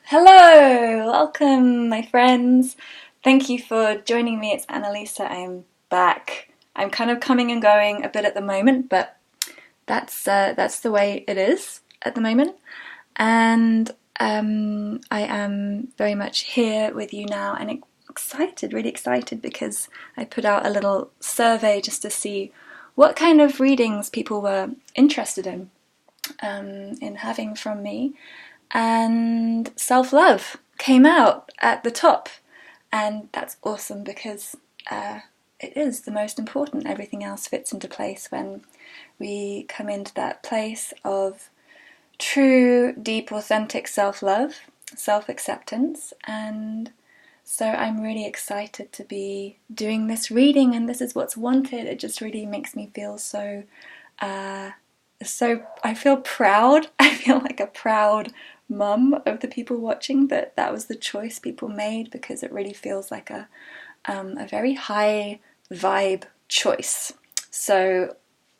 Hello, welcome my friends. Thank you for joining me. It's Annalisa. I'm back. I'm kind of coming and going a bit at the moment, but that's the way it is at the moment. And I am very much here with you now and excited, really excited, because I put out a little survey just to see what kind of readings people were interested in having from me. And self-love came out at the top, and that's awesome because it is the most important. Everything else fits into place when we come into that place of true, deep, authentic self-love, self-acceptance. And so I'm really excited to be doing this reading, and this is what's wanted. It just really makes me feel so I feel proud. I feel like a proud mum of the people watching, that was the choice people made, because it really feels like a very high vibe choice. So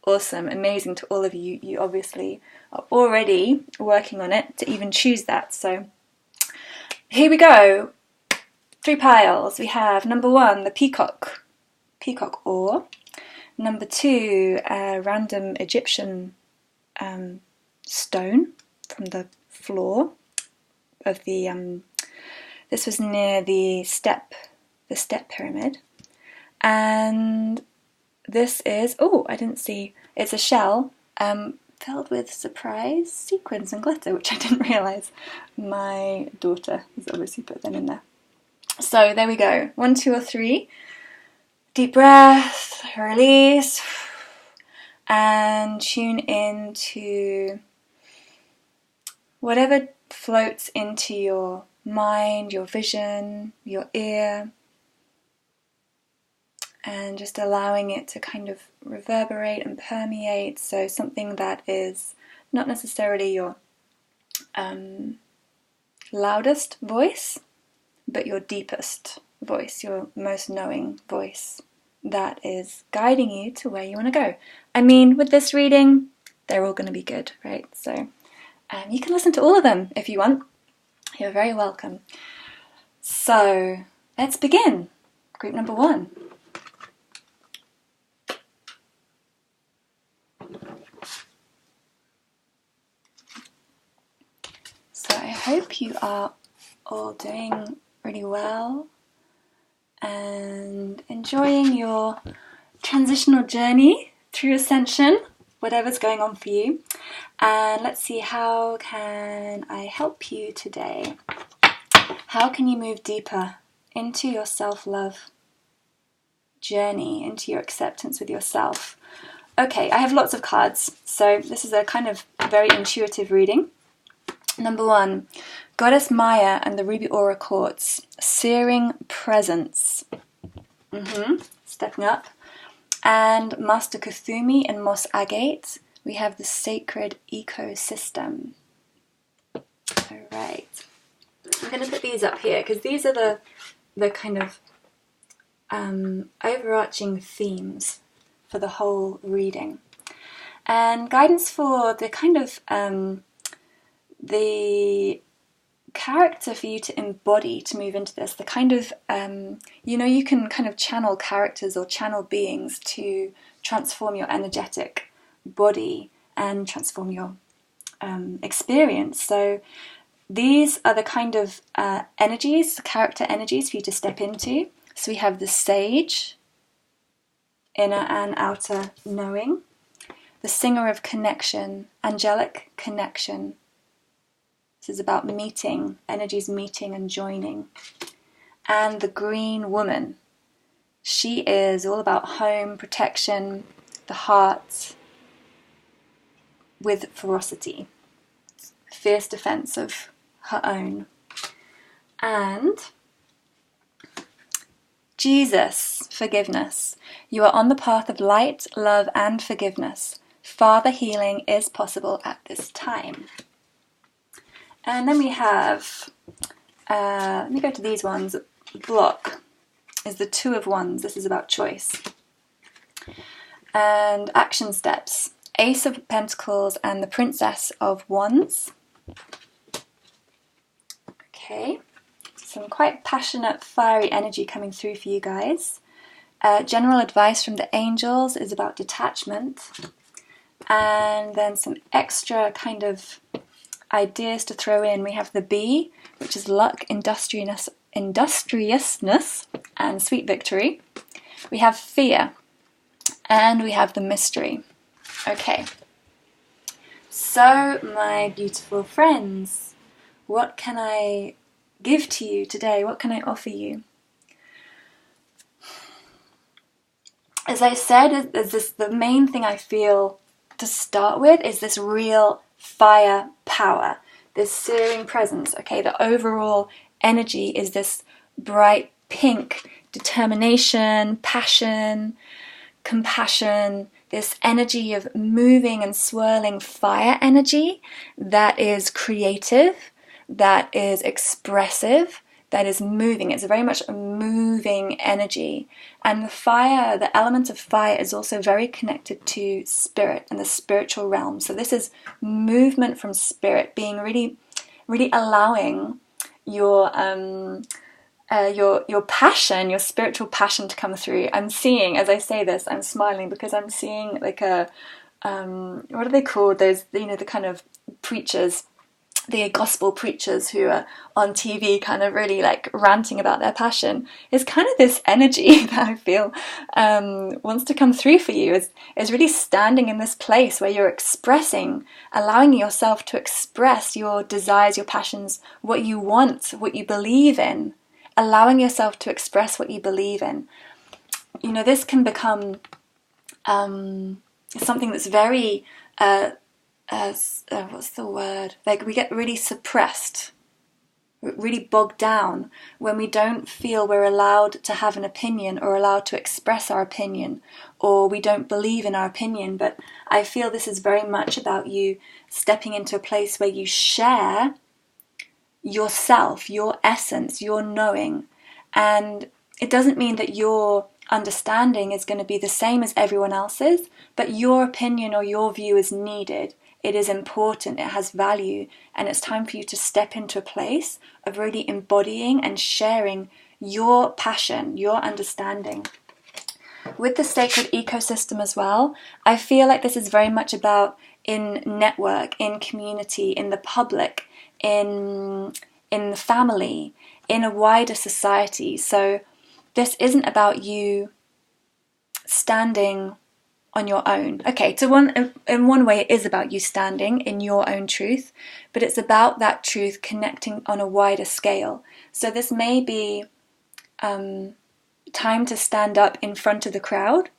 awesome, amazing to all of you. You obviously are already working on it to even choose that. So here we go. 3 piles. We have number 1, the peacock ore. Number 2, a random Egyptian stone from the floor of the this was near the step pyramid. And this is, I didn't see, it's a shell filled with surprise sequins and glitter, which I didn't realise. My daughter has obviously put them in there. So there we go. 1, 2 or 3. Deep breath, release, and tune into whatever floats into your mind, your vision, your ear, and just allowing it to kind of reverberate and permeate. So something that is not necessarily your loudest voice, but your deepest voice, your most knowing voice that is guiding you to where you want to go. I mean, with this reading, they're all going to be good, right? So you can listen to all of them if you want. You're very welcome. So let's begin. Group number 1. So I hope you are all doing really well and enjoying your transitional journey through ascension, whatever's going on for you. And let's see, how can I help you today? How can you move deeper into your self-love journey, into your acceptance with yourself? Okay, I have lots of cards, so this is a kind of very intuitive reading. Number 1, Goddess Maya and the Ruby Aura Quartz, Searing Presence. Stepping up. And Master Kuthumi and Moss Agate, we have the Sacred Ecosystem. Alright. I'm going to put these up here because these are the kind of overarching themes for the whole reading. And guidance for the kind of the character for you to embody to move into this, the kind of you can kind of channel characters or channel beings to transform your energetic body and transform your experience. So these are the kind of energies, character energies for you to step into. So we have the sage, inner and outer knowing, the singer of connection, angelic connection. This is about meeting, energies meeting and joining. And the green woman. She is all about home, protection, the heart, with ferocity. Fierce defense of her own. And Jesus, forgiveness. You are on the path of light, love, and forgiveness. Father healing is possible at this time. And then we have, let me go to these ones. Block is the 2 of Wands. This is about choice. And action steps. Ace of Pentacles and the Princess of Wands. Okay, some quite passionate, fiery energy coming through for you guys. General advice from the angels is about detachment, and then some extra kind of ideas to throw in. We have the B, which is luck, industriousness, and sweet victory. We have fear, and we have the mystery. Okay, so my beautiful friends, what can I give to you today? What can I offer you? As I said, the main thing I feel to start with is this real fire power, this searing presence. Okay, the overall energy is this bright pink determination, passion, compassion, this energy of moving and swirling fire energy that is creative, that is expressive, that is moving. It's very much a moving energy. And the fire, the element of fire, is also very connected to spirit and the spiritual realm. So this is movement from spirit, being really, really allowing your passion, your spiritual passion to come through. I'm seeing, as I say this, I'm smiling because I'm seeing like a, what are they called? Those, you know, the kind of preachers, the gospel preachers who are on TV kind of really like ranting about their passion. Is kind of this energy that I feel wants to come through for you, is really standing in this place where you're expressing, allowing yourself to express your desires, your passions, what you want, what you believe in, allowing yourself to express what you believe in. You know, this can become something that's very what's the word? Like we get really suppressed, really bogged down when we don't feel we're allowed to have an opinion or allowed to express our opinion, or we don't believe in our opinion. But I feel this is very much about you stepping into a place where you share yourself, your essence, your knowing. And it doesn't mean that your understanding is going to be the same as everyone else's, but your opinion or your view is needed. It is important, it has value, and it's time for you to step into a place of really embodying and sharing your passion, your understanding. With the sacred ecosystem as well, I feel like this is very much about in network, in community, in the public, in the family, in a wider society. So this isn't about you standing on your own. Okay, so in one way it is about you standing in your own truth, but it's about that truth connecting on a wider scale. So this may be time to stand up in front of the crowd,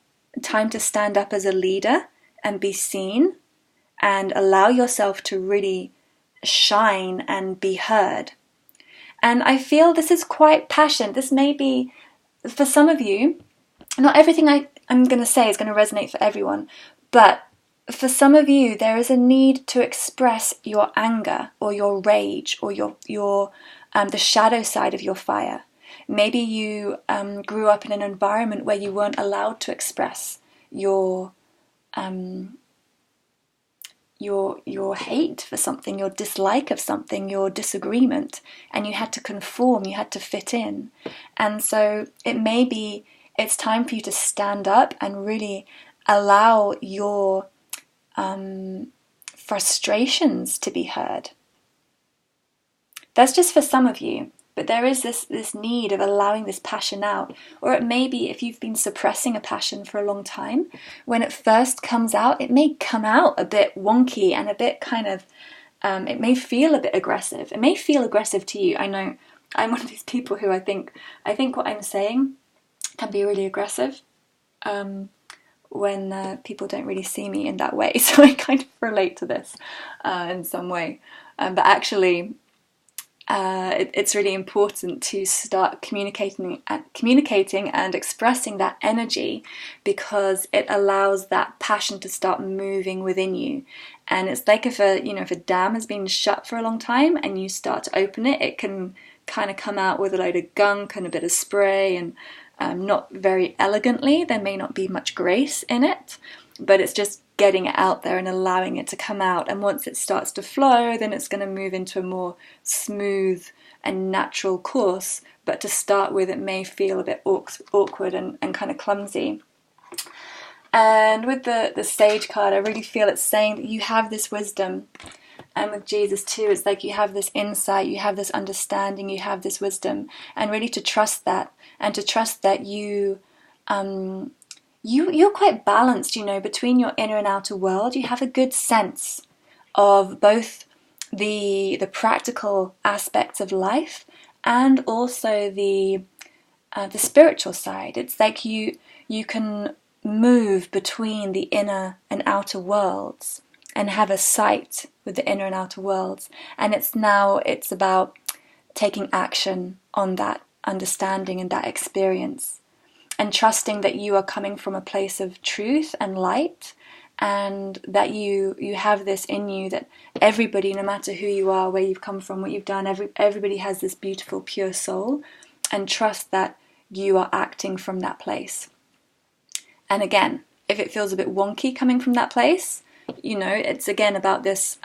time to stand up as a leader and be seen and allow yourself to really shine and be heard. And I feel this is quite passion. This may be, for some of you, not everything I'm going to say is going to resonate for everyone, but for some of you, there is a need to express your anger or your rage or your the shadow side of your fire. Maybe you grew up in an environment where you weren't allowed to express your hate for something, your dislike of something, your disagreement, and you had to conform, you had to fit in. And so it's time for you to stand up and really allow your frustrations to be heard. That's just for some of you, but there is this need of allowing this passion out. Or it may be, if you've been suppressing a passion for a long time, when it first comes out, it may come out a bit wonky and a bit kind of, it may feel a bit aggressive. It may feel aggressive to you. I know I'm one of these people who I think what I'm saying can be really aggressive when people don't really see me in that way. So I kind of relate to this in some way. But actually, it's really important to start communicating and expressing that energy, because it allows that passion to start moving within you. And it's like if a dam has been shut for a long time and you start to open it, it can kind of come out with a load of gunk and a bit of spray and not very elegantly. There may not be much grace in it. but it's just getting it out there and allowing it to come out. And once it starts to flow, then it's going to move into a more smooth and natural course. But to start with, it may feel a bit awkward and kind of clumsy. And with the Sage card, I really feel it's saying that you have this wisdom. And with Jesus too, it's like you have this insight, you have this understanding, you have this wisdom, and really to trust that, and to trust that you're quite balanced, between your inner and outer world. You have a good sense of both the practical aspects of life and also the spiritual side. It's like you can move between the inner and outer worlds and have a sight with the inner and outer worlds. And it's about taking action on that understanding and that experience, and trusting that you are coming from a place of truth and light, and that you have this in you, that everybody, no matter who you are, where you've come from, what you've done, everybody has this beautiful, pure soul, and trust that you are acting from that place. And again, if it feels a bit wonky coming from that place, it's again about this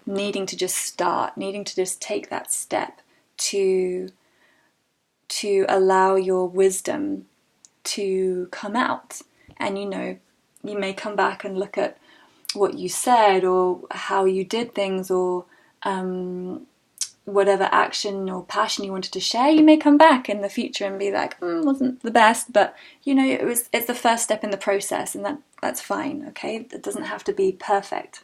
needing to just start, needing to just take that step to allow your wisdom to come out. And you may come back and look at what you said or how you did things, or whatever action or passion you wanted to share. You may come back in the future and be like, wasn't the best, but it's the first step in the process, and that's fine. Okay, it doesn't have to be perfect.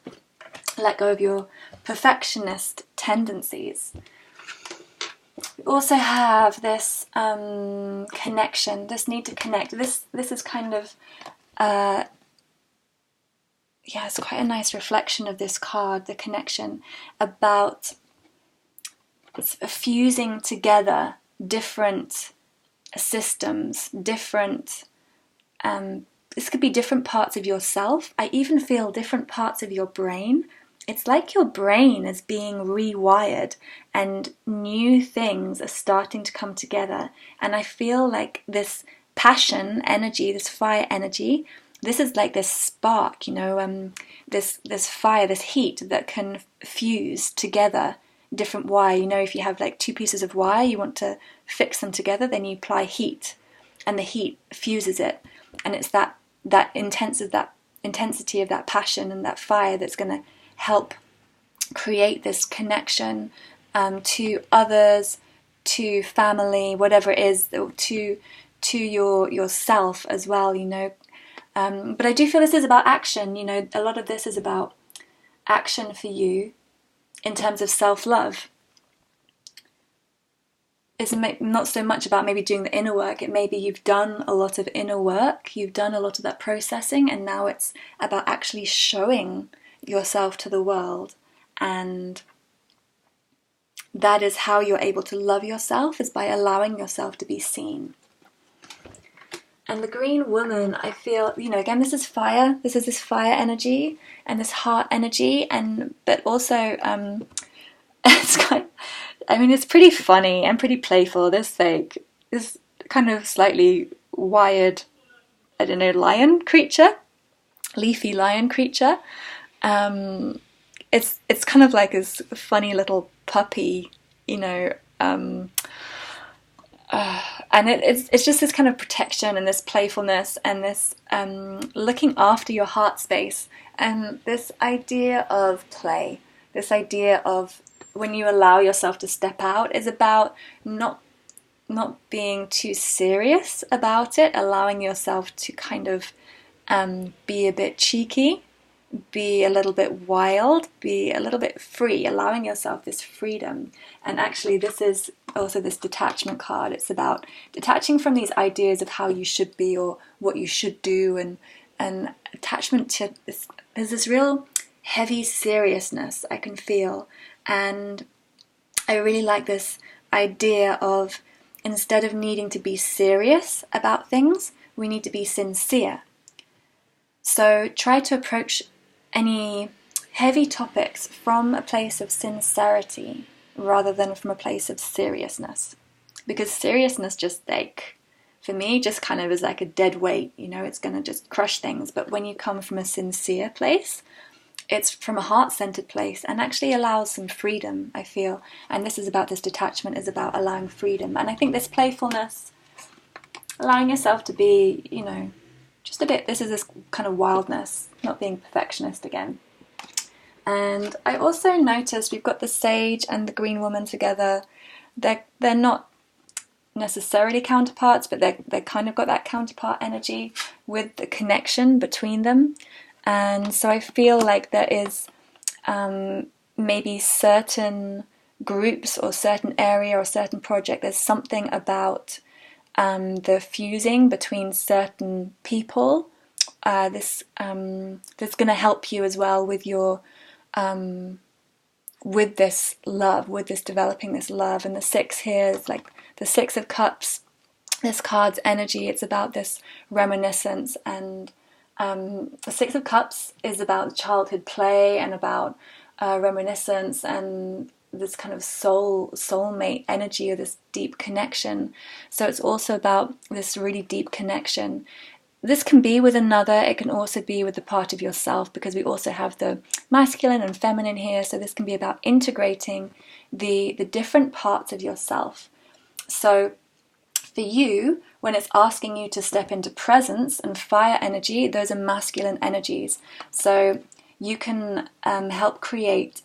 Let go of your perfectionist tendencies. We also have this connection, this need to connect. This is kind of it's quite a nice reflection of this card, the connection, about fusing together different systems, different this could be different parts of yourself. I even feel different parts of your brain. It's like your brain is being rewired and new things are starting to come together. And I feel like this passion energy, this fire energy, this is like this spark, this fire, this heat that can fuse together different wire. If you have like two pieces of wire, you want to fix them together, then you apply heat, and the heat fuses it. And it's that intensity of that passion and that fire that's going to help create this connection to others, to family, whatever it is, to yourself as well. But I do feel this is about action. A lot of this is about action for you in terms of self-love. It's not so much about maybe doing the inner work. It may be you've done a lot of inner work, you've done a lot of that processing, and now it's about actually showing yourself to the world. And that is how you're able to love yourself, is by allowing yourself to be seen. And the green woman, I feel, again, this is fire. This is this fire energy and this heart energy, but also it's pretty funny and pretty playful. This kind of slightly wired, lion creature, leafy lion creature. It's kind of like this funny little puppy, and it's just this kind of protection and this playfulness and this looking after your heart space, and this idea of play, this idea of when you allow yourself to step out, is about not being too serious about it, allowing yourself to kind of be a bit cheeky, be a little bit wild, be a little bit free, allowing yourself this freedom. And actually this is also this detachment card. It's about detaching from these ideas of how you should be or what you should do, and attachment to this. There's this real heavy seriousness I can feel, and I really like this idea of, instead of needing to be serious about things, we need to be sincere. So try to approach any heavy topics from a place of sincerity rather than from a place of seriousness, because seriousness just for me, just kind of is like a dead weight, you know, it's going to just crush things. But when you come from a sincere place, it's from a heart-centered place, and actually allows some freedom, I feel. And this is about, this detachment is about allowing freedom. And I think this playfulness, allowing yourself to be, you know, just a bit, this is this kind of wildness, not being perfectionist again. And I also noticed we've got the sage and the green woman together. They're not necessarily counterparts, but they're kind of got that counterpart energy with the connection between them. And so I feel like there is maybe certain groups or certain area or certain project, there's something about the fusing between certain people. This that's going to help you as well with your with this love, with this developing this love. And the 6 here is like the 6 of Cups. This card's energy, it's about this reminiscence, and the 6 of Cups is about childhood play and about reminiscence and this kind of soulmate energy, or this deep connection. So it's also about this really deep connection. This can be with another, it can also be with the part of yourself, because we also have the masculine and feminine here. So this can be about integrating the different parts of yourself. So for you, when it's asking you to step into presence and fire energy, those are masculine energies. So you can help create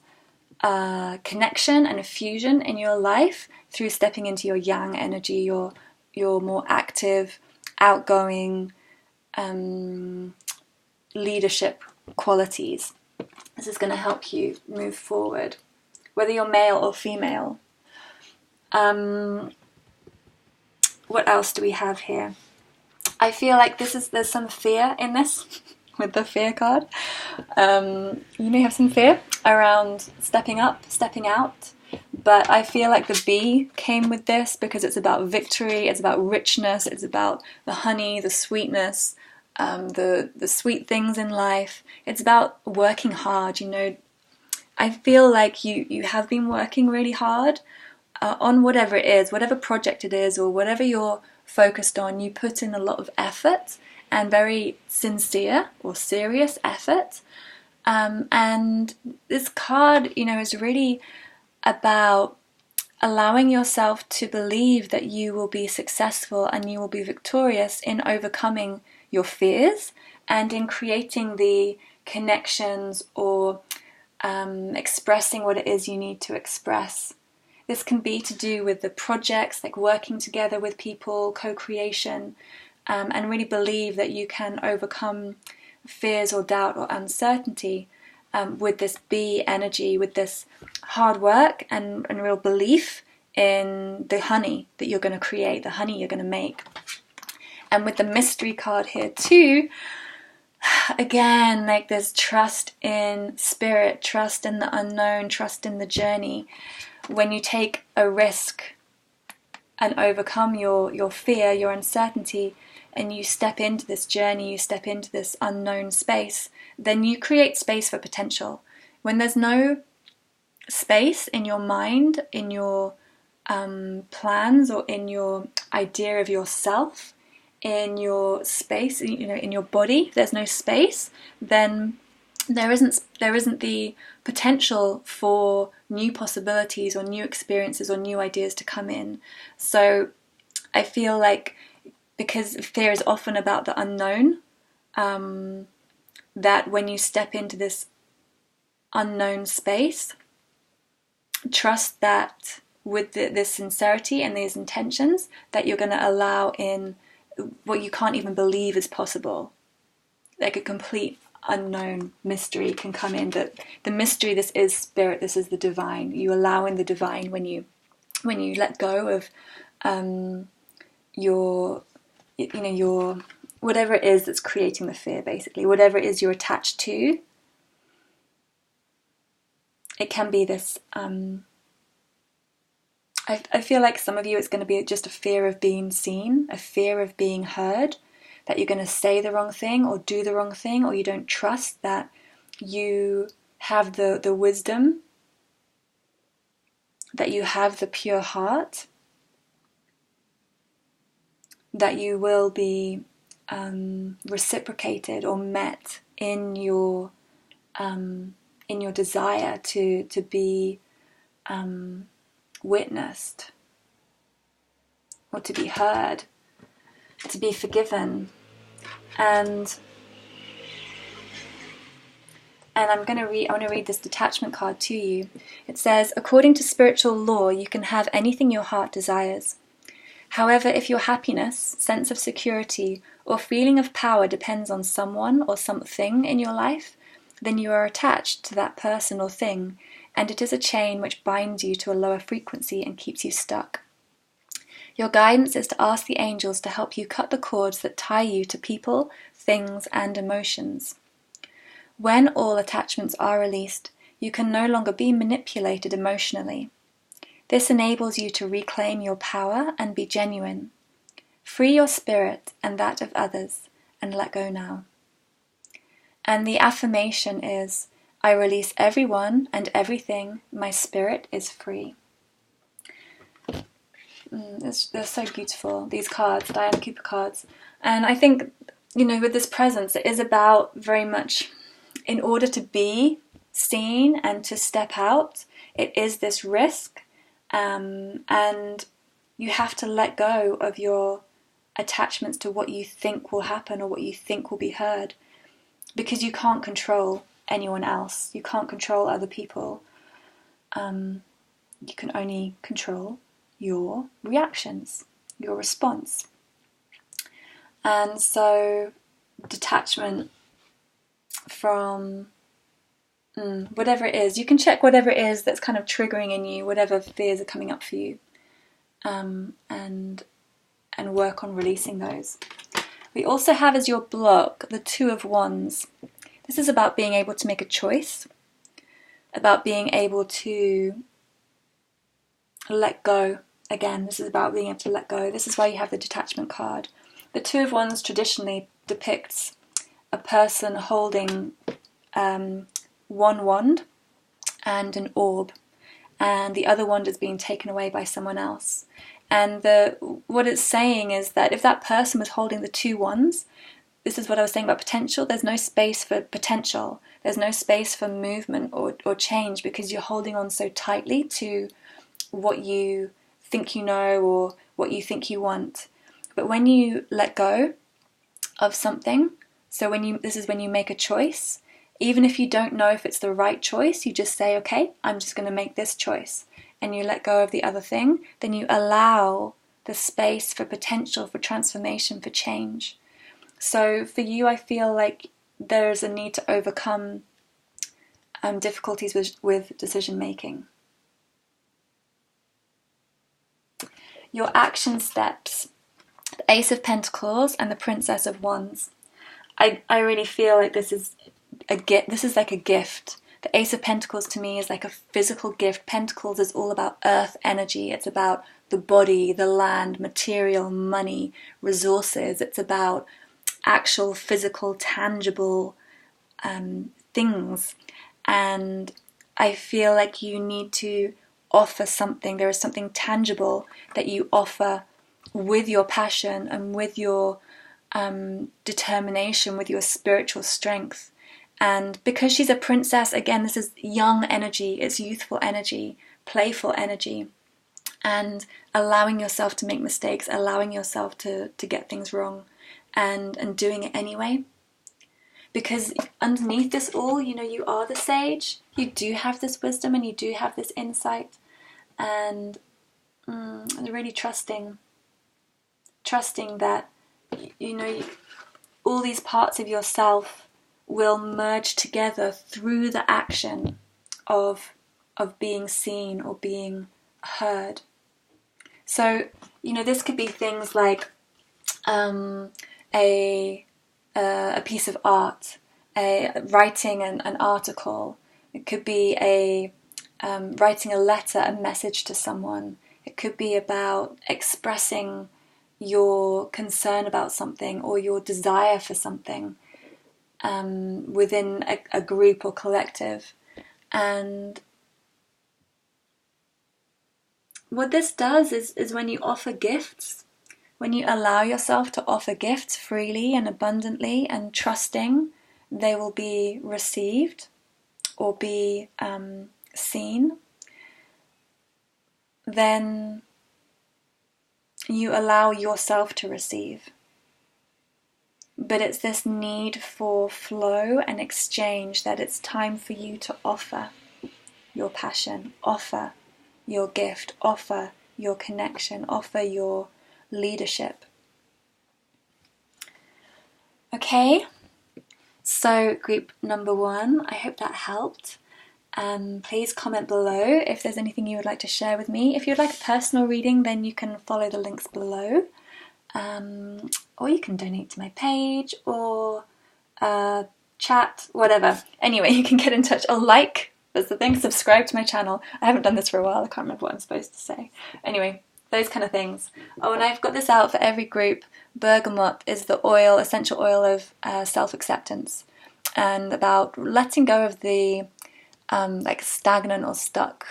a connection and a fusion in your life through stepping into your yang energy, your more active, outgoing, leadership qualities. This is going to help you move forward, whether you're male or female. What else do we have here? I feel like there's some fear in this with the fear card. You may have some fear around stepping up, stepping out, but I feel like the bee came with this because it's about victory, it's about richness, it's about the honey, the sweetness, the sweet things in life. It's about working hard, you know. I feel like you have been working really hard on whatever it is, whatever project it is, or whatever you're focused on. You put in a lot of effort, and very sincere or serious effort. And this card, you know, is really about allowing yourself to believe that you will be successful and you will be victorious in overcoming your fears and in creating the connections or expressing what it is you need to express. This can be to do with the projects, like working together with people, co-creation, and really believe that you can overcome fears or doubt or uncertainty with this bee energy, with this hard work and real belief in the honey that you're going to create, the honey you're going to make. And with the mystery card here too, again, like there's trust in spirit, trust in the unknown, trust in the journey. When you take a risk and overcome your fear, your uncertainty, and you step into this journey, you step into this unknown space, then you create space for potential. When there's no space in your mind, in your plans, or in your idea of yourself, in your space, you know, in your body, there's no space, then there isn't the potential for new possibilities or new experiences or new ideas to come in. So I feel like, because fear is often about the unknown, that when you step into this unknown space, trust that with this sincerity and these intentions, that you're going to allow in what you can't even believe is possible. Like a complete unknown mystery can come in. That the mystery, this is spirit, this is the divine. You allow in the divine when you let go of your whatever it is that's creating the fear, basically, whatever it is you're attached to. It can be this I feel like some of you, it's going to be just a fear of being seen, a fear of being heard, that you're going to say the wrong thing or do the wrong thing, or you don't trust that you have the wisdom, that you have the pure heart. that you will be reciprocated or met in your desire to be witnessed, or to be heard, to be forgiven. And I want to read this detachment card to you. It says, according to spiritual law, you can have anything your heart desires. However, if your happiness, sense of security, or feeling of power depends on someone or something in your life, then you are attached to that person or thing, and it is a chain which binds you to a lower frequency and keeps you stuck. Your guidance is to ask the angels to help you cut the cords that tie you to people, things, and emotions. When all attachments are released, you can no longer be manipulated emotionally. This enables you to reclaim your power and be genuine. Free your spirit and that of others, and let go now. And the affirmation is, I release everyone and everything, my spirit is free. They're so beautiful, these cards, Diana Cooper cards. And I think, with this presence, it is about very much, in order to be seen and to step out, it is this risk, and you have to let go of your attachments to what you think will happen or what you think will be heard, because you can't control anyone else, you can't control other people. You can only control your reactions, your response. And so detachment from whatever it is, you can check whatever it is that's kind of triggering in you, whatever fears are coming up for you, and work on releasing those. We also have as your block the Two of Wands. This is about being able to make a choice, about being able to let go. Again, this is about being able to let go. This is why you have the detachment card. The Two of Wands traditionally depicts a person holding one wand and an orb, and the other wand is being taken away by someone else. And what it's saying is that if that person was holding the two wands, this is what I was saying about potential, there's no space for potential, there's no space for movement or change, because you're holding on so tightly to what you think you know or what you think you want. But when you let go of something, so this is when you make a choice, even if you don't know if it's the right choice, you just say, okay, I'm just going to make this choice, and you let go of the other thing, then you allow the space for potential, for transformation, for change. So for you, I feel like there's a need to overcome difficulties with decision making. Your action steps, the Ace of Pentacles and the Princess of Wands. I really feel like this is like a gift. The Ace of Pentacles to me is like a physical gift. Pentacles is all about earth energy. It's about the body, the land, material, money, resources. It's about actual physical, tangible things. And I feel like you need to offer something. There is something tangible that you offer with your passion and with your determination, with your spiritual strength. And because she's a princess, again, this is young energy, it's youthful energy, playful energy, and allowing yourself to make mistakes, allowing yourself to get things wrong, and doing it anyway. Because underneath this all, you are the sage, you do have this wisdom and you do have this insight, and really trusting that, all these parts of yourself will merge together through the action of being seen or being heard. So, this could be things like a piece of art, writing an article. It could be writing a letter, a message to someone. It could be about expressing your concern about something or your desire for something within a group or collective. And what this does is when you offer gifts, When you allow yourself to offer gifts freely and abundantly and trusting they will be received or be seen, then you allow yourself to receive. But it's this need for flow and exchange that it's time for you to offer your passion, offer your gift, offer your connection, offer your leadership. Okay, so group number 1, I hope that helped. Please comment below if there's anything you would like to share with me. If you'd like a personal reading, then you can follow the links below. Or you can donate to my page or chat, whatever. Anyway, you can get in touch or that's the thing, subscribe to my channel. I haven't done this for a while, I can't remember what I'm supposed to say. Anyway, those kind of things. Oh, and I've got this out for every group. Bergamot is the essential oil of self-acceptance, and about letting go of the stagnant or stuck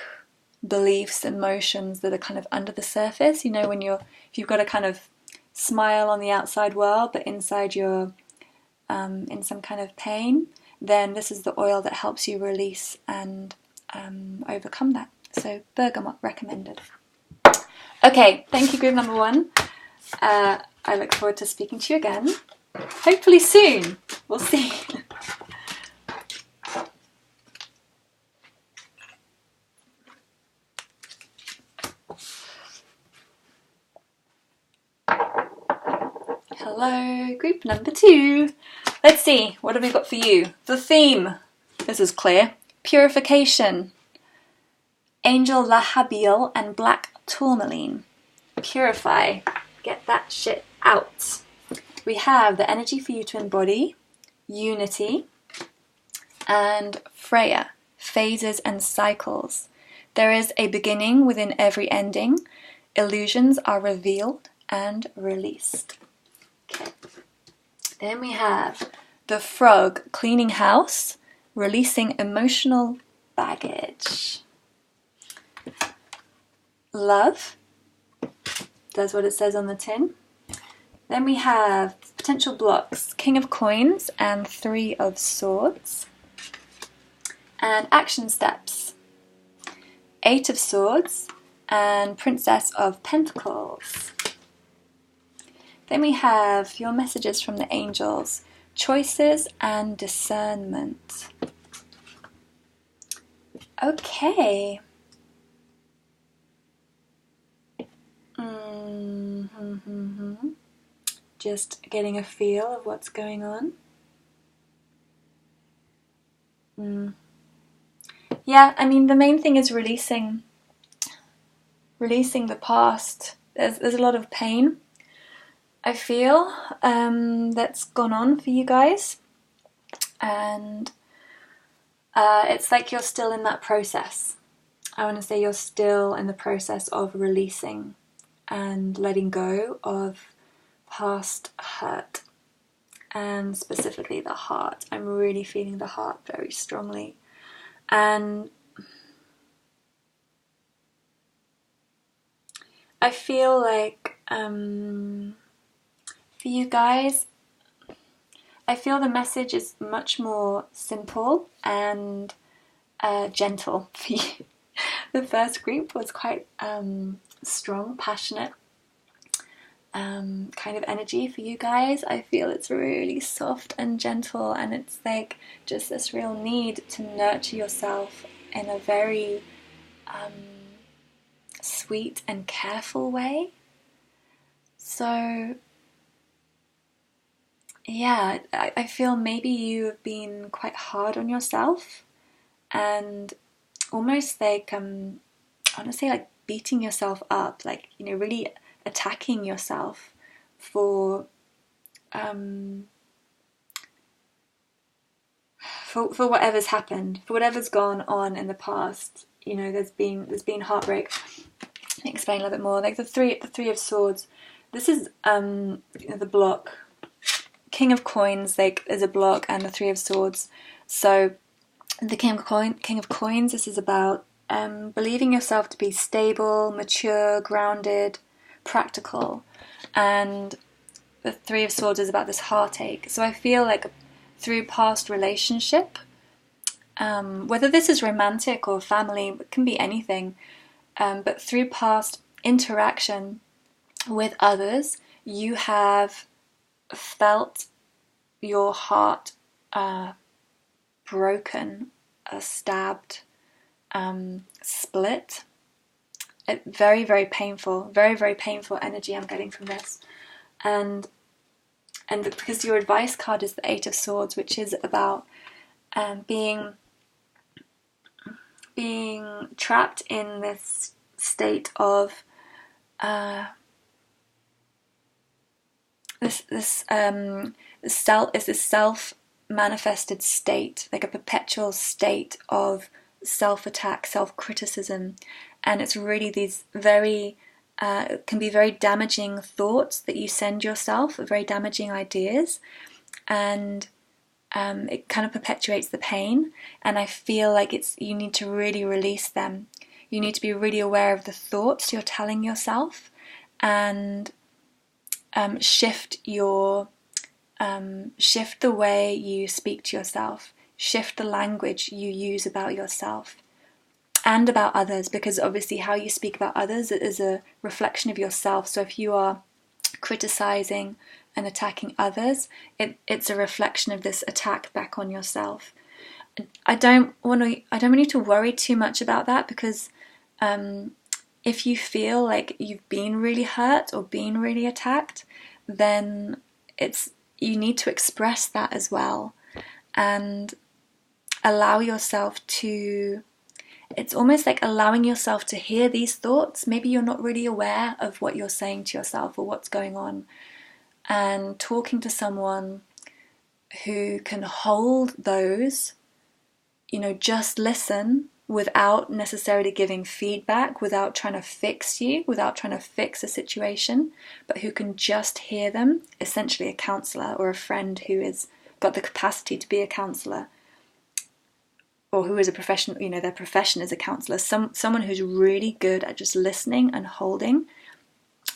beliefs, emotions that are kind of under the surface. You know, if you've got a kind of smile on the outside world, but inside you're in some kind of pain, then this is the oil that helps you release and overcome that. So bergamot recommended. Okay, thank you group number 1. I look forward to speaking to you again, hopefully soon. We'll see. Hello, group number 2. Let's see, what have we got for you? The theme, this is clear, purification. Angel Lahabiel and black tourmaline. Purify, get that shit out. We have the energy for you to embody, unity, and Freya, phases and cycles. There is a beginning within every ending. Illusions are revealed and released. Okay. Then we have the frog, cleaning house, releasing emotional baggage. Love, does what it says on the tin. Then we have potential blocks, King of Coins and 3 of Swords. And action steps, 8 of Swords and Princess of Pentacles. Then we have your messages from the angels, choices and discernment. Okay. Just getting a feel of what's going on. Yeah, I mean, the main thing is releasing the past. There's a lot of pain, I feel, that's gone on for you guys, and it's like you're still in that process. I want to say you're still in the process of releasing and letting go of past hurt, and specifically the heart. I'm really feeling the heart very strongly, and I feel like for you guys, I feel the message is much more simple and gentle for you. The first group was quite strong, passionate kind of energy for you guys. I feel it's really soft and gentle, and it's like just this real need to nurture yourself in a very sweet and careful way. So yeah, I feel maybe you have been quite hard on yourself, and almost like I want to say like beating yourself up, like, you know, really attacking yourself for whatever's happened, for whatever's gone on in the past. You know, there's been heartbreak. Let me explain a little bit more. Like the three of Swords. This is the block. King of Coins, like, is a block, and the 3 of Swords. So the King of Coins, this is about believing yourself to be stable, mature, grounded, practical, and the Three of Swords is about this heartache. So I feel like through past relationship, whether this is romantic or family, it can be anything, but through past interaction with others, you have felt your heart broken, stabbed, split. Very, very painful, very, very painful energy I'm getting from this. And because your advice card is the Eight of Swords, which is about being trapped in this state of this self-manifested state, like a perpetual state of self-attack, self-criticism, and it's really these very can be very damaging thoughts that you send yourself, very damaging ideas, and it kind of perpetuates the pain. And I feel like you need to really release them. You need to be really aware of the thoughts you're telling yourself, and shift the way you speak to yourself, shift the language you use about yourself and about others, because obviously how you speak about others is a reflection of yourself. So if you are criticizing and attacking others, it's a reflection of this attack back on yourself. I don't want you to worry too much about that, because if you feel like you've been really hurt or been really attacked, then you need to express that as well, and allow yourself to, it's almost like allowing yourself to hear these thoughts. Maybe you're not really aware of what you're saying to yourself or what's going on, and talking to someone who can hold those, just listen without necessarily giving feedback, without trying to fix you, without trying to fix a situation, but who can just hear them, essentially a counsellor or a friend who has got the capacity to be a counsellor, or who is a professional, their profession is a counsellor, someone who's really good at just listening and holding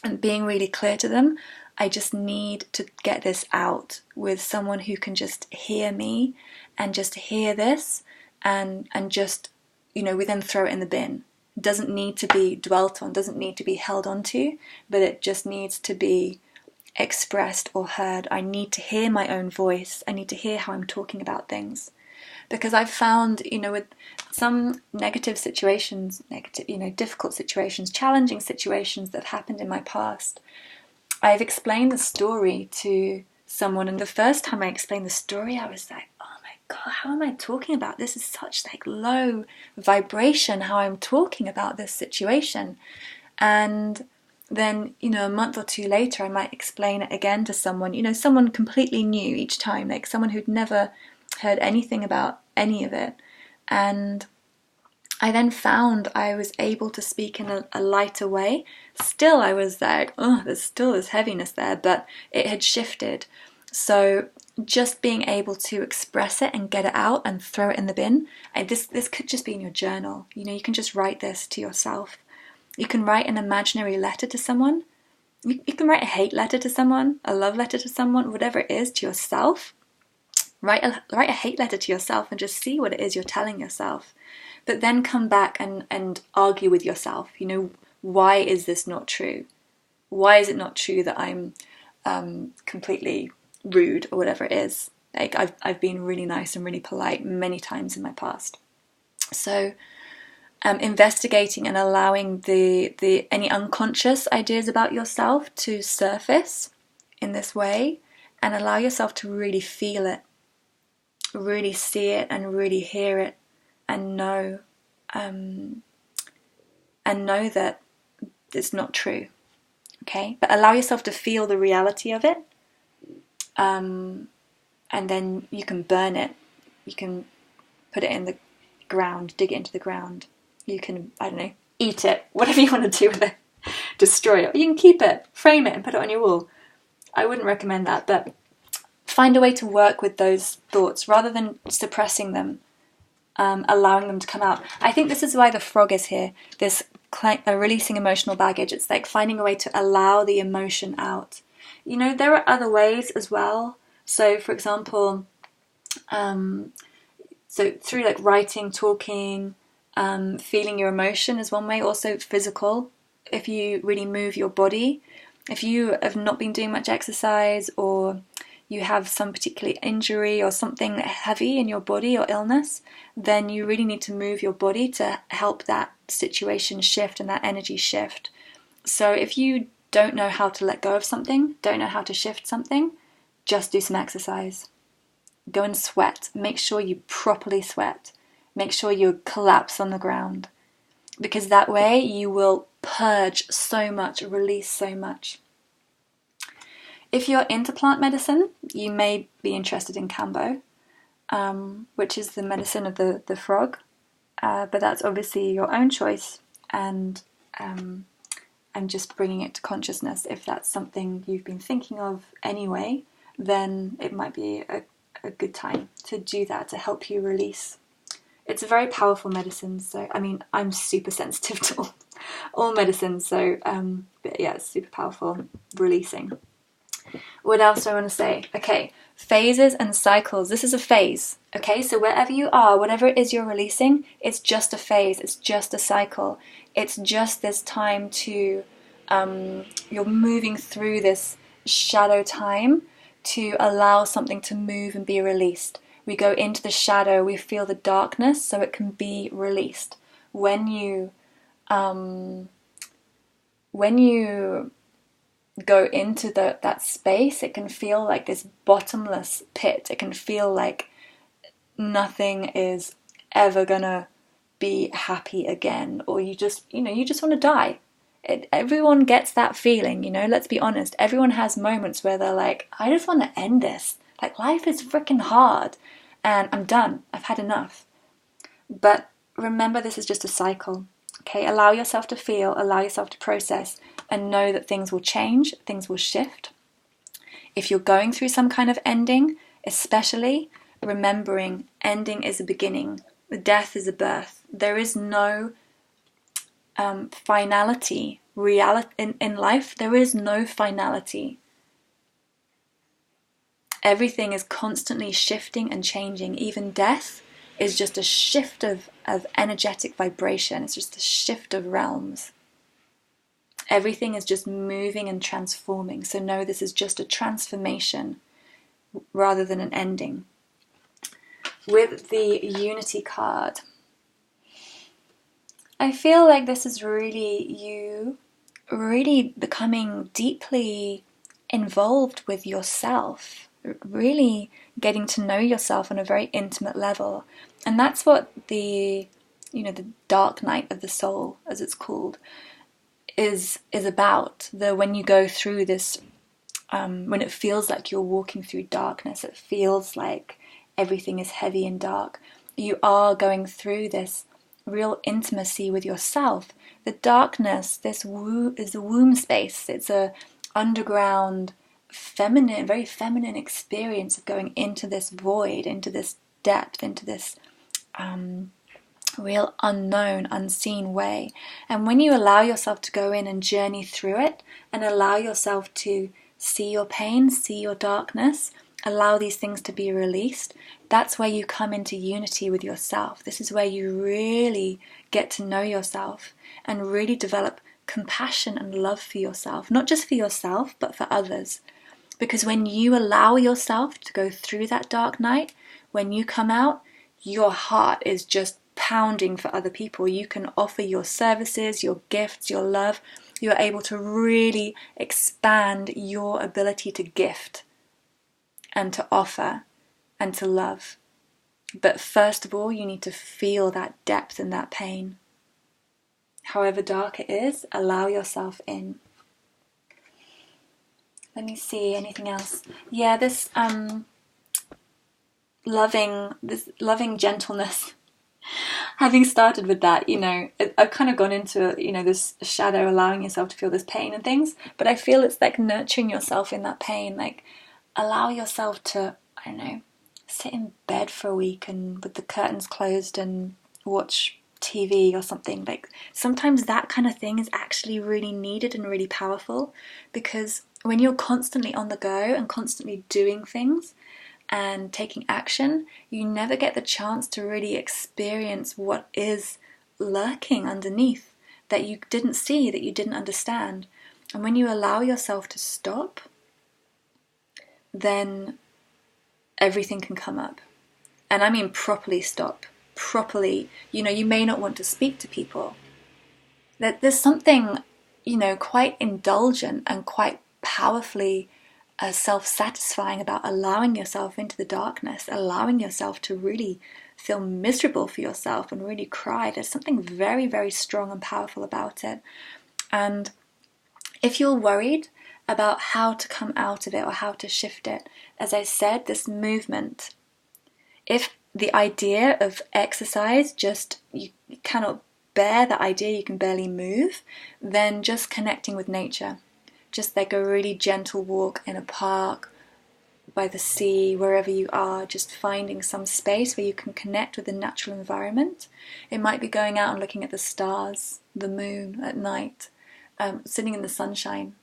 and being really clear to them. I just need to get this out with someone who can just hear me and just hear this and just, we then throw it in the bin. It doesn't need to be dwelt on, doesn't need to be held onto, but it just needs to be expressed or heard. I need to hear my own voice. I need to hear how I'm talking about things. Because I've found, with some negative situations, difficult situations, challenging situations that have happened in my past, I've explained the story to someone, and the first time I explained the story, I was like, oh my God, how am I talking about this? Is such low vibration how I'm talking about this situation. And then, a month or two later, I might explain it again to someone, someone completely new each time, like someone who'd never heard anything about any of it. And I then found I was able to speak in a lighter way. Still, I was like, oh, there's still this heaviness there, but it had shifted. So just being able to express it and get it out and throw it in the bin. This could just be in your journal. You can just write this to yourself. You can write an imaginary letter to someone. You can write a hate letter to someone, a love letter to someone, whatever it is, to yourself. Write a hate letter to yourself and just see what it is you're telling yourself. But then come back and argue with yourself. Why is this not true? Why is it not true that I'm completely rude or whatever it is? Like I've been really nice and really polite many times in my past. So investigating and allowing the any unconscious ideas about yourself to surface in this way, and allow yourself to really feel it, really see it, and really hear it, and know that it's not true. Okay, but allow yourself to feel the reality of it, and then you can burn it. You can put it in the ground, dig it into the ground. You can, eat it, whatever you want to do with it. Destroy it. You can keep it, frame it, and put it on your wall. I wouldn't recommend that, but find a way to work with those thoughts rather than suppressing them, allowing them to come out. I think this is why the frog is here. This releasing emotional baggage. It's like finding a way to allow the emotion out. You know, there are other ways as well. So, for example, so through like writing, talking, feeling your emotion is one way. Also physical, if you really move your body. If you have not been doing much exercise, or you have some particular injury or something heavy in your body or illness, then you really need to move your body to help that situation shift and that energy shift. So if you don't know how to let go of something, don't know how to shift something, just do some exercise. Go and sweat. Make sure you properly sweat. Make sure you collapse on the ground. Because that way you will purge so much, release so much. If you're into plant medicine, you may be interested in Kambo, which is the medicine of the frog. But that's obviously your own choice. And I'm just bringing it to consciousness. If that's something you've been thinking of anyway, then it might be a good time to do that, to help you release. It's a very powerful medicine. So, I mean, I'm super sensitive to all medicines. So, but yeah, it's super powerful, releasing. What else do I want to say? Okay, phases and cycles. This is a phase. Okay, so wherever you are, whatever it is you're releasing, it's just a phase. It's just a cycle. It's just this time to, you're moving through this shadow time to allow something to move and be released. We go into the shadow, we feel the darkness, so it can be released. When you go into that space, it can feel like this bottomless pit. It can feel like nothing is ever gonna be happy again, or you just want to die. Everyone gets that feeling, let's be honest. Everyone has moments where they're like, I just want to end this. Like, life is freaking hard and I'm done. I've had enough. But remember, this is just a cycle. Okay, allow yourself to feel, allow yourself to process, and know that things will change, things will shift. If you're going through some kind of ending, especially, remembering ending is a beginning, death is a birth. There is no finality, reality in life. There is no finality. Everything is constantly shifting and changing. Even death is just a shift of energetic vibration. It's just a shift of realms. Everything is just moving and transforming. So no, this is just a transformation rather than an ending. With the Unity card, I feel like this is really you really becoming deeply involved with yourself, really getting to know yourself on a very intimate level. And that's what the dark night of the soul, as it's called, is about. When you go through this, when it feels like you're walking through darkness, it feels like everything is heavy and dark. You are going through this real intimacy with yourself. The darkness, is the womb space. It's a underground, feminine, very feminine experience of going into this void, into this depth, into this real unknown, unseen way. And when you allow yourself to go in and journey through it, and allow yourself to see your pain, see your darkness, allow these things to be released, that's where you come into unity with yourself. This is where you really get to know yourself and really develop compassion and love for yourself, not just for yourself, but for others. Because when you allow yourself to go through that dark night, when you come out, your heart is just pounding for other people. You can offer your services, your gifts, your love. You're able to really expand your ability to gift and to offer and to love. But first of all, you need to feel that depth and that pain. However dark it is, allow yourself in. Let me see, anything else? Yeah, this loving gentleness. Having started with that, I've kind of gone into, this shadow, allowing yourself to feel this pain and things. But I feel it's like nurturing yourself in that pain. Like, allow yourself to, sit in bed for a week and with the curtains closed and watch TV or something. Like, sometimes that kind of thing is actually really needed and really powerful, because when you're constantly on the go and constantly doing things and taking action, you never get the chance to really experience what is lurking underneath that you didn't see, that you didn't understand. And when you allow yourself to stop, then everything can come up. And I mean properly stop. Properly, you may not want to speak to people. There's something, quite indulgent and quite powerfully self-satisfying about allowing yourself into the darkness, allowing yourself to really feel miserable for yourself and really cry. There's something very, very strong and powerful about it. And if you're worried about how to come out of it or how to shift it, as I said, this movement, if the idea of exercise, you cannot bear the idea, you can barely move, then just connecting with nature. Just like a really gentle walk in a park, by the sea, wherever you are, just finding some space where you can connect with the natural environment. It might be going out and looking at the stars, the moon at night, sitting in the sunshine,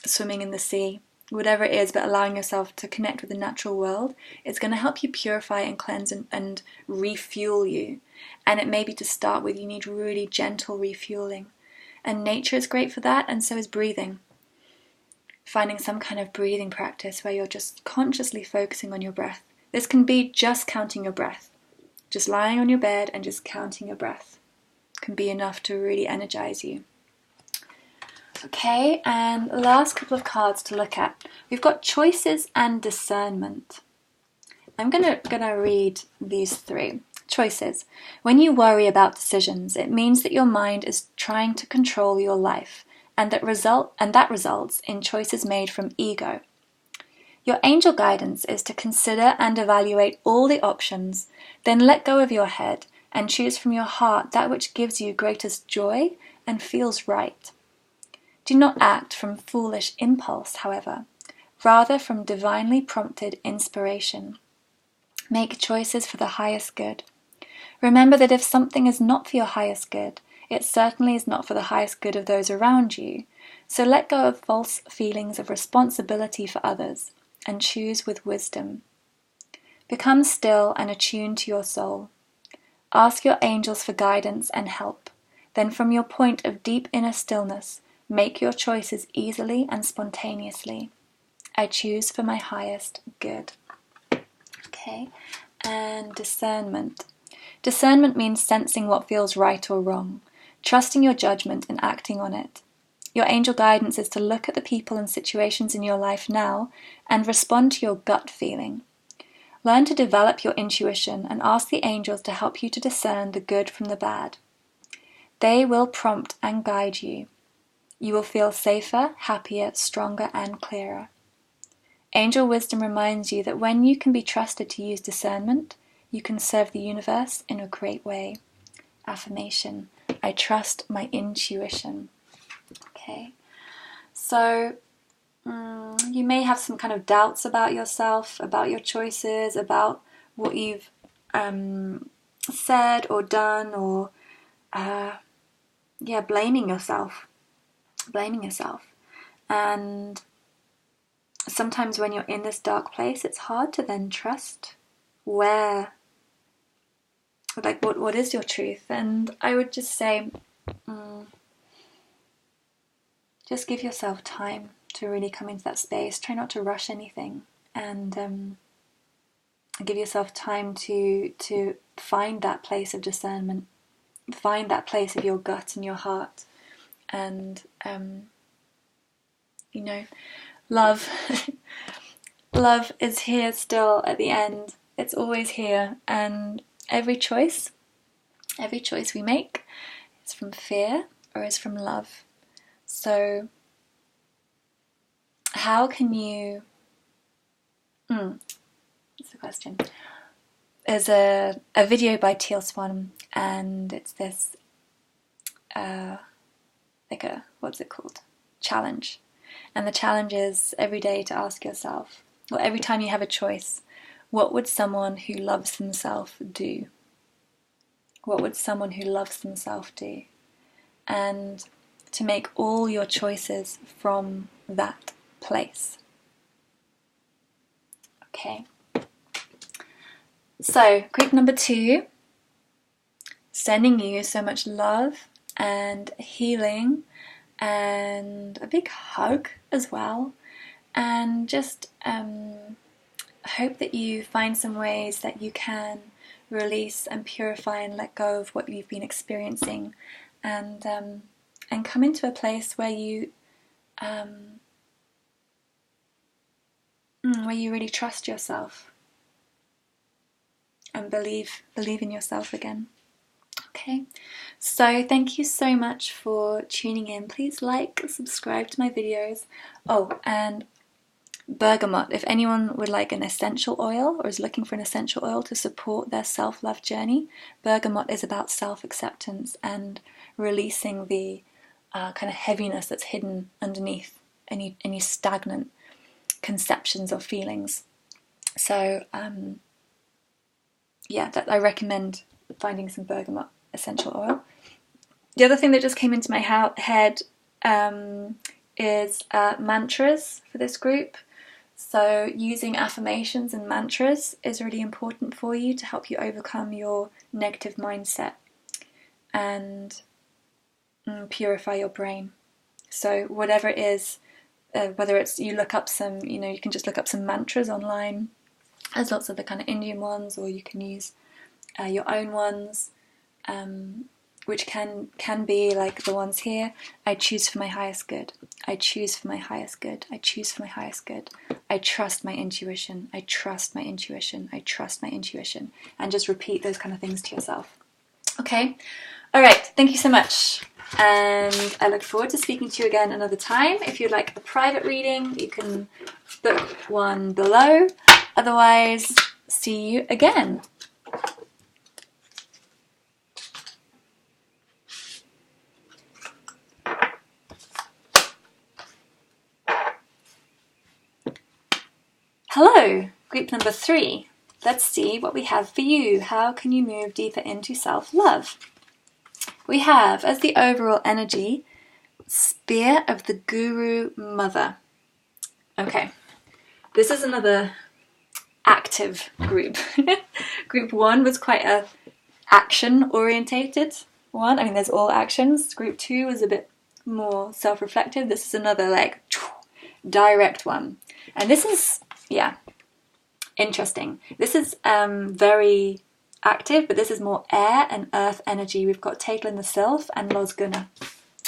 swimming in the sea, whatever it is, but allowing yourself to connect with the natural world. It's going to help you purify and cleanse and refuel you. And it may be, to start with, you need really gentle refueling. And nature is great for that, and so is breathing. Finding some kind of breathing practice where you're just consciously focusing on your breath. This can be just counting your breath. Just lying on your bed and just counting your breath can be enough to really energize you. Okay, and last couple of cards to look at. We've got choices and discernment. I'm gonna read these three. Choices. When you worry about decisions, it means that your mind is trying to control your life, and that results in choices made from ego. Your angel guidance is to consider and evaluate all the options, then let go of your head and choose from your heart that which gives you greatest joy and feels right. Do not act from foolish impulse, however, rather from divinely prompted inspiration. Make choices for the highest good. Remember that if something is not for your highest good, it certainly is not for the highest good of those around you. So let go of false feelings of responsibility for others and choose with wisdom. Become still and attuned to your soul. Ask your angels for guidance and help. Then from your point of deep inner stillness, make your choices easily and spontaneously. I choose for my highest good. Okay, and discernment. Discernment means sensing what feels right or wrong, trusting your judgment and acting on it. Your angel guidance is to look at the people and situations in your life now and respond to your gut feeling. Learn to develop your intuition and ask the angels to help you to discern the good from the bad. They will prompt and guide you. You will feel safer, happier, stronger, and clearer. Angel wisdom reminds you that when you can be trusted to use discernment, you can serve the universe in a great way. Affirmation: I trust my intuition. Okay, so you may have some kind of doubts about yourself, about your choices, about what you've said or done, or blaming yourself. And sometimes when you're in this dark place, it's hard to then trust what is your truth. And I would just say, just give yourself time to really come into that space. Try not to rush anything, and give yourself time to find that place of discernment, find that place of your gut and your heart. And love love is here still at the end. It's always here, and every choice we make is from fear or is from love. So how can you that's the question. There's a video by Teal Swan, and it's this what's it called? Challenge. And the challenge is every day to ask yourself, or every time you have a choice, what would someone who loves themselves do? What would someone who loves themselves do? And to make all your choices from that place. Okay. So, group number 2, sending you so much love and healing and a big hug as well. And just hope that you find some ways that you can release and purify and let go of what you've been experiencing, and come into a place where you really trust yourself and believe in yourself again. Okay, so thank you so much for tuning in. Please like, subscribe to my videos. Oh, and bergamot, if anyone would like an essential oil or is looking for an essential oil to support their self-love journey, bergamot is about self-acceptance and releasing the kind of heaviness that's hidden underneath any stagnant conceptions or feelings. So that I recommend finding some bergamot essential oil. The other thing that just came into my head is mantras for this group. So using affirmations and mantras is really important for you to help you overcome your negative mindset and purify your brain. So whatever it is, whether it's you look up some, you can just look up some mantras online. There's lots of the kind of Indian ones, or you can use your own ones, which can be like the ones here. I choose for my highest good. I choose for my highest good. I choose for my highest good. I trust my intuition. I trust my intuition. I trust my intuition. And just repeat those kind of things to yourself. Okay? All right. Thank you so much. And I look forward to speaking to you again another time. If you'd like a private reading, you can book one below. Otherwise, see you again. Hello, group number 3. Let's see what we have for you. How can you move deeper into self-love? We have, as the overall energy, Spear of the Guru Mother. Okay, this is another active group. Group 1 was quite a action-orientated one. I mean, there's all actions. Group 2 was a bit more self-reflective. This is another like direct one. And this is, interesting. This is very active, but this is more air and earth energy. We've got Tegel in the Sylph and Losguna.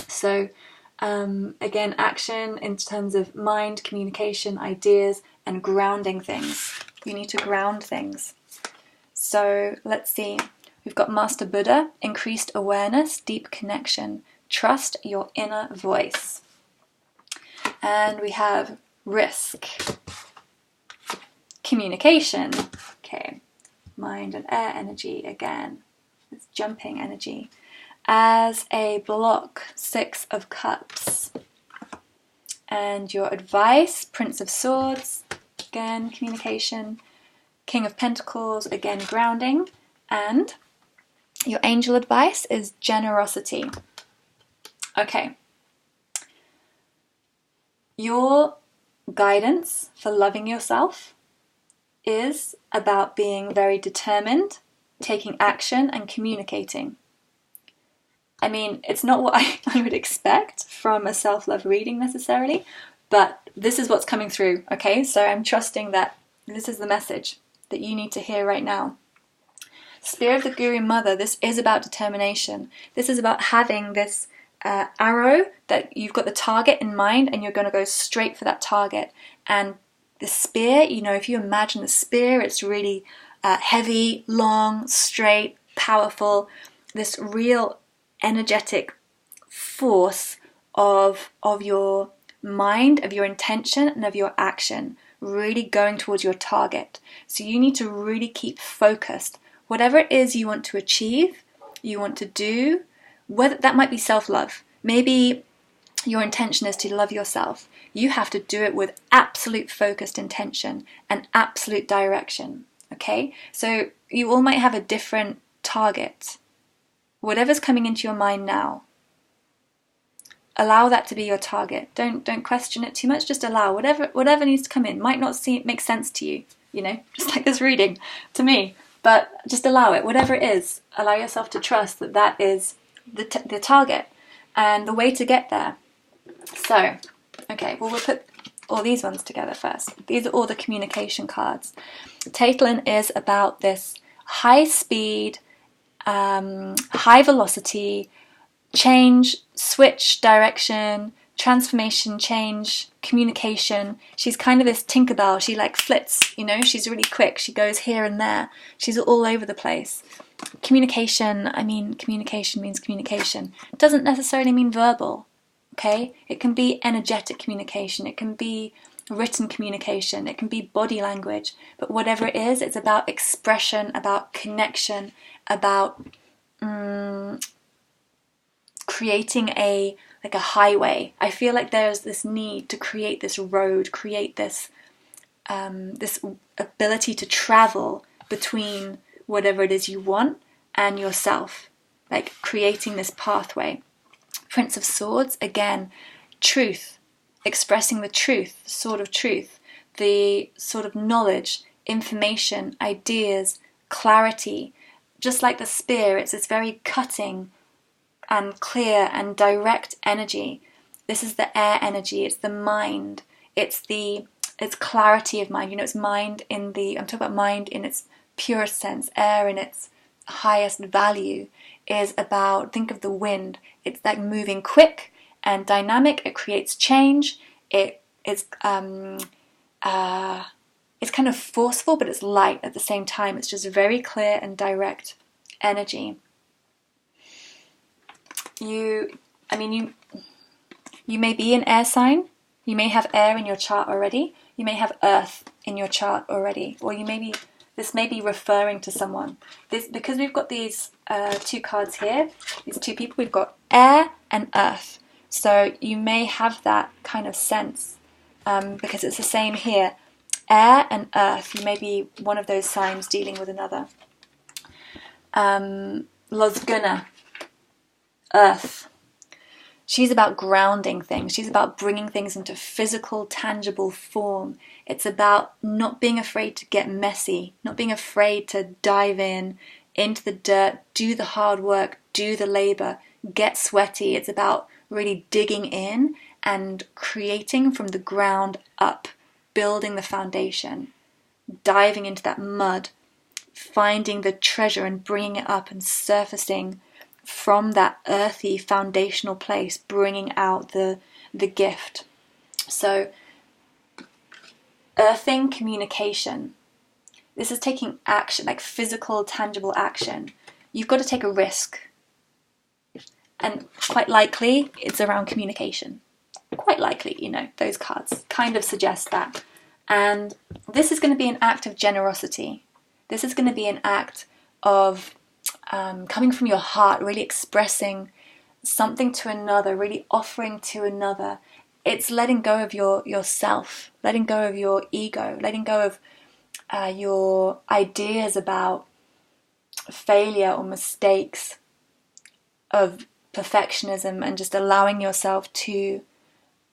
So again, action in terms of mind, communication, ideas, and grounding things. You need to ground things. So let's see. We've got Master Buddha, increased awareness, deep connection, trust your inner voice. And we have risk, communication. Okay, mind and air energy again. It's jumping energy. As a block, 6 of Cups. And your advice, Prince of Swords, again, communication. King of Pentacles, again, grounding. And your angel advice is generosity. Okay. Your guidance for loving yourself is about being very determined, taking action, and communicating. I mean, it's not what I would expect from a self-love reading necessarily, but this is what's coming through, okay? So I'm trusting that this is the message that you need to hear right now. Spear of the Guru Mother, this is about determination. This is about having this arrow that you've got the target in mind and you're going to go straight for that target. And the spear, if you imagine the spear, it's really heavy, long, straight, powerful, this real energetic force of your mind, of your intention, and of your action, really going towards your target. So you need to really keep focused. Whatever it is you want to achieve, you want to do, whether that might be self-love. Maybe your intention is to love yourself. You have to do it with absolute focused intention and absolute direction, okay? So you all might have a different target, Whatever's coming into your mind now, allow that to be your target. Don't question it too much. Just allow whatever needs to come in. Might not make sense to you, just like this reading to me. But just allow it. Whatever it is, allow yourself to trust that is the target and the way to get there. So, okay, well, we'll put all these ones together first. These are all the communication cards. Taitlin is about this high speed, high velocity, change, switch direction, transformation, change, communication. She's kind of this Tinkerbell. She like flits, she's really quick. She goes here and there. She's all over the place. Communication means communication. It doesn't necessarily mean verbal, okay? It can be energetic communication. It can be written communication. It can be body language. But whatever it is, it's about expression, about connection, about creating a highway. I feel like there's this need to create this road, create this this ability to travel between whatever it is you want and yourself, like creating this pathway. Prince of Swords, again, truth, expressing the truth, the sword of truth, the sort of knowledge, information, ideas, clarity. Just like the spear, it's this very cutting and clear and direct energy. This is the air energy. It's the mind. It's clarity of mind. It's mind I'm talking about mind in its purest sense. Air in its highest value is about, think of the wind. It's like moving quick and dynamic. It creates change. It's kind of forceful, but it's light at the same time. It's just very clear and direct energy. You may be an air sign. You may have air in your chart already. You may have earth in your chart already, or this may be referring to someone. Because we've got these two cards here, these two people, we've got air and earth. So you may have that kind of sense because it's the same here. Air and earth. You may be one of those signs dealing with another. Lozguna, earth. She's about grounding things. She's about bringing things into physical, tangible form. It's about not being afraid to get messy, not being afraid to dive into the dirt, do the hard work, do the labor, get sweaty. It's about really digging in and creating from the ground up, building the foundation, diving into that mud, finding the treasure and bringing it up and surfacing from that earthy foundational place, bringing out the gift. So earthing communication. This is taking action, like physical, tangible action. You've got to take a risk. And quite likely it's around communication. Quite likely, those cards kind of suggest that. And this is going to be an act of generosity. This is going to be an act of coming from your heart, really expressing something to another, really offering to another. It's letting go of yourself, letting go of your ego, letting go of your ideas about failure or mistakes, of perfectionism, and just allowing yourself to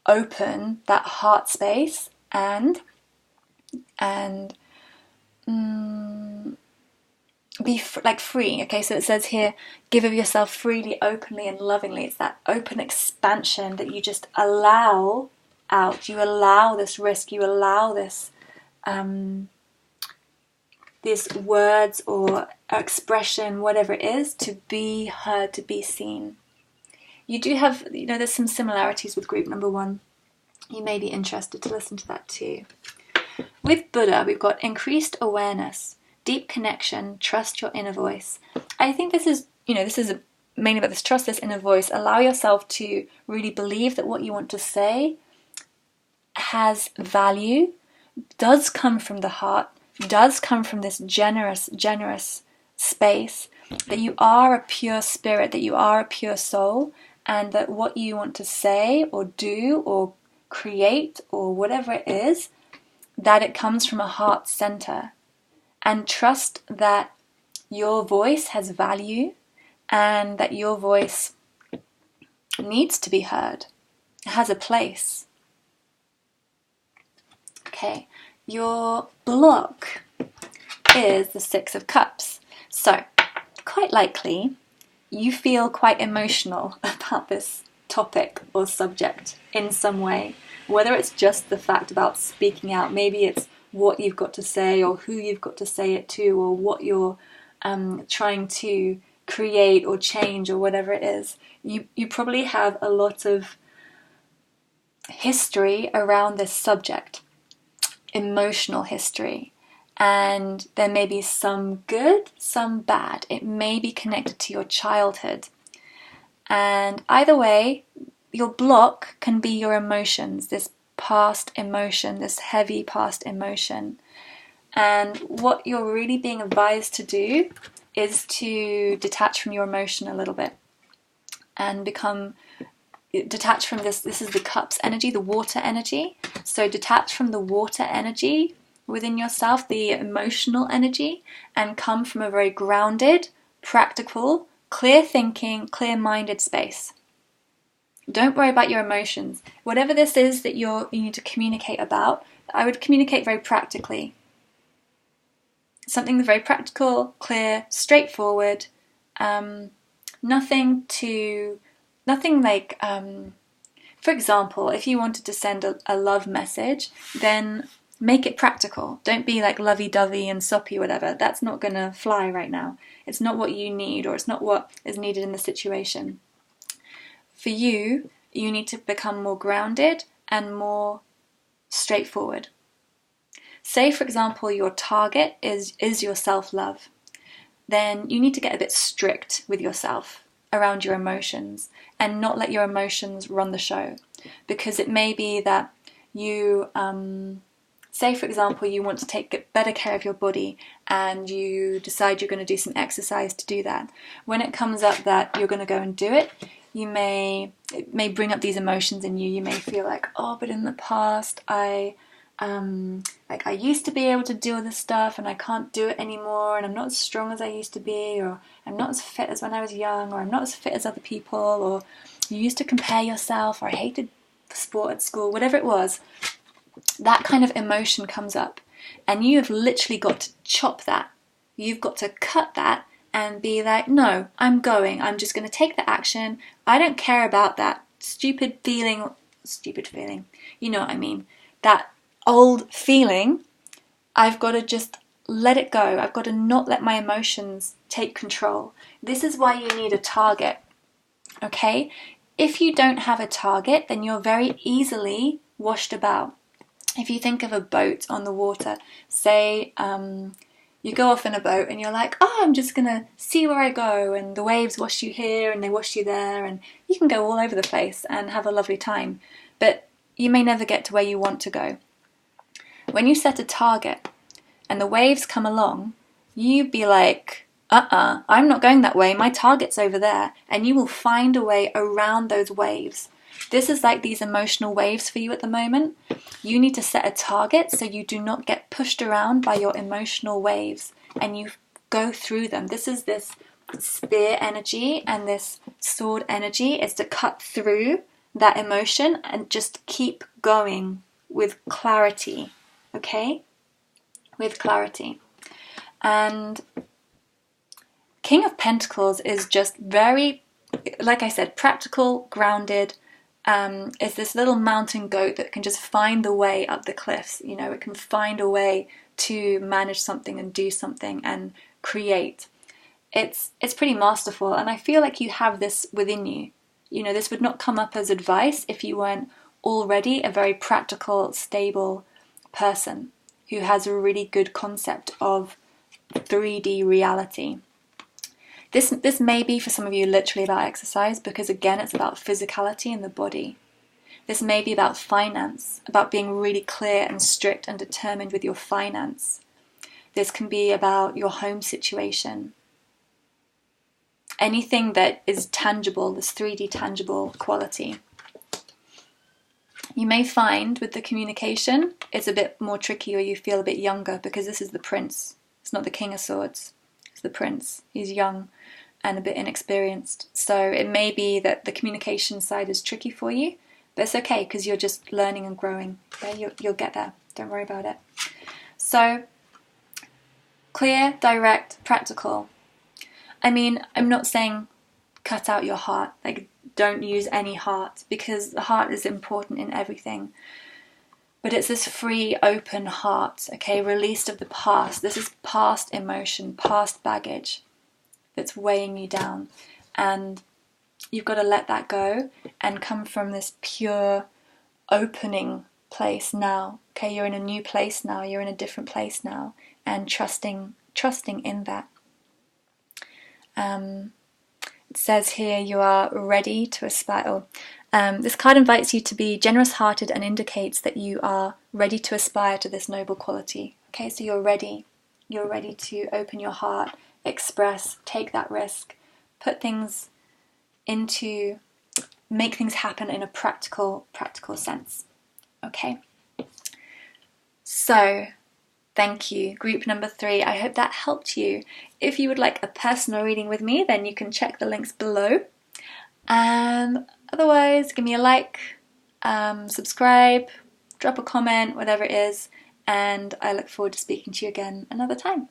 open that heart space and be free. Okay, so it says here, give of yourself freely, openly and lovingly. It's that open expansion that you just allow out. You allow this risk, you allow this these words or expression, whatever it is, to be heard, to be seen. You do have, there's some similarities with group number 1. You may be interested to listen to that too. With Buddha, we've got increased awareness, deep connection, trust your inner voice. I think this is mainly about this, trust this inner voice. Allow yourself to really believe that what you want to say has value, does come from the heart, does come from this generous space, that you are a pure spirit, that you are a pure soul, and that what you want to say or do or create or whatever it is, that it comes from a heart center. And trust that your voice has value, and that your voice needs to be heard. It has a place. Okay, your block is the Six of Cups. So, quite likely, you feel quite emotional about this topic or subject in some way. Whether it's just the fact about speaking out, maybe it's what you've got to say or who you've got to say it to or what you're trying to create or change or whatever it is. You probably have a lot of history around this subject, emotional history. And there may be some good, some bad. It may be connected to your childhood. And either way, your block can be your emotions, this past emotion, this heavy past emotion. And what you're really being advised to do is to detach from your emotion a little bit and become detached from this. This is the cups energy, the water energy. So detach from the water energy within yourself, the emotional energy, and come from a very grounded, practical, clear thinking, clear-minded space. Don't worry about your emotions. Whatever this is that you need to communicate about, I would communicate very practically. Something very practical, clear, straightforward. Nothing like, for example, if you wanted to send a love message, then make it practical. Don't be like lovey-dovey and soppy, whatever. That's not going to fly right now. It's not what you need, or it's not what is needed in the situation. For you, you need to become more grounded and more straightforward. Say, for example, your target is your self-love. Then you need to get a bit strict with yourself around your emotions and not let your emotions run the show. Because it may be that you, say, for example, you want to take better care of your body and you decide you're going to do some exercise to do that. When it comes up that you're going to go and do it, it may bring up these emotions in you. You may feel like, oh, but in the past I used to be able to do all this stuff and I can't do it anymore, and I'm not as strong as I used to be, or I'm not as fit as when I was young, or I'm not as fit as other people, or you used to compare yourself, or I hated sport at school, whatever it was. That kind of emotion comes up and you have literally got to chop that. You've got to cut that and be like, no, I'm just going to take the action. I don't care about that stupid feeling, you know what I mean, that old feeling. I've got to just let it go. I've got to not let my emotions take control. This is why you need a target, okay? If you don't have a target, then you're very easily washed about. If you think of a boat on the water, say you go off in a boat and you're like, oh, I'm just going to see where I go, and the waves wash you here and they wash you there, and you can go all over the place and have a lovely time. But you may never get to where you want to go. When you set a target and the waves come along, you be like, I'm not going that way, my target's over there, and you will find a way around those waves. This is like these emotional waves for you at the moment. You need to set a target so you do not get pushed around by your emotional waves and you go through them. This is this spear energy and this sword energy is to cut through that emotion and just keep going with clarity, okay? With clarity. And King of Pentacles is just very, like I said, practical, grounded. Is this little mountain goat that can just find the way up the cliffs. You know, it can find a way to manage something and do something and create. It's pretty masterful, and I feel like you have this within you. You know, this would not come up as advice if you weren't already a very practical, stable person who has a really good concept of 3D reality. This may be for some of you literally about exercise, because again it's about physicality in the body. This may be about finance, about being really clear and strict and determined with your finance. This can be about your home situation. Anything that is tangible, this 3D tangible quality. You may find with the communication it's a bit more tricky, or you feel a bit younger, because this is the Prince. It's not the King of Swords. It's the Prince. He's young. and a bit inexperienced. So it may be that the communication side is tricky for you, but it's okay because you're just learning and growing. Okay? You'll get there. Don't worry about it. So, clear, direct, practical. I mean, I'm not saying cut out your heart. Like, don't use any heart, because the heart is important in everything. But it's this free, open heart, okay, released of the past. This is past emotion, past baggage that's weighing you down. And you've got to let that go and come from this pure opening place now. Okay, you're in a new place now, you're in a different place now, and trusting in that. It says here you are ready to aspire. This card invites you to be generous-hearted and indicates that you are ready to aspire to this noble quality. Okay, so you're ready. You're ready to open your heart, express, take that risk, put things into, make things happen in a practical sense. Okay? So, thank you. Group number 3. I hope that helped you. If you would like a personal reading with me, then you can check the links below. Otherwise, give me a like, subscribe, drop a comment, whatever it is, and I look forward to speaking to you again another time.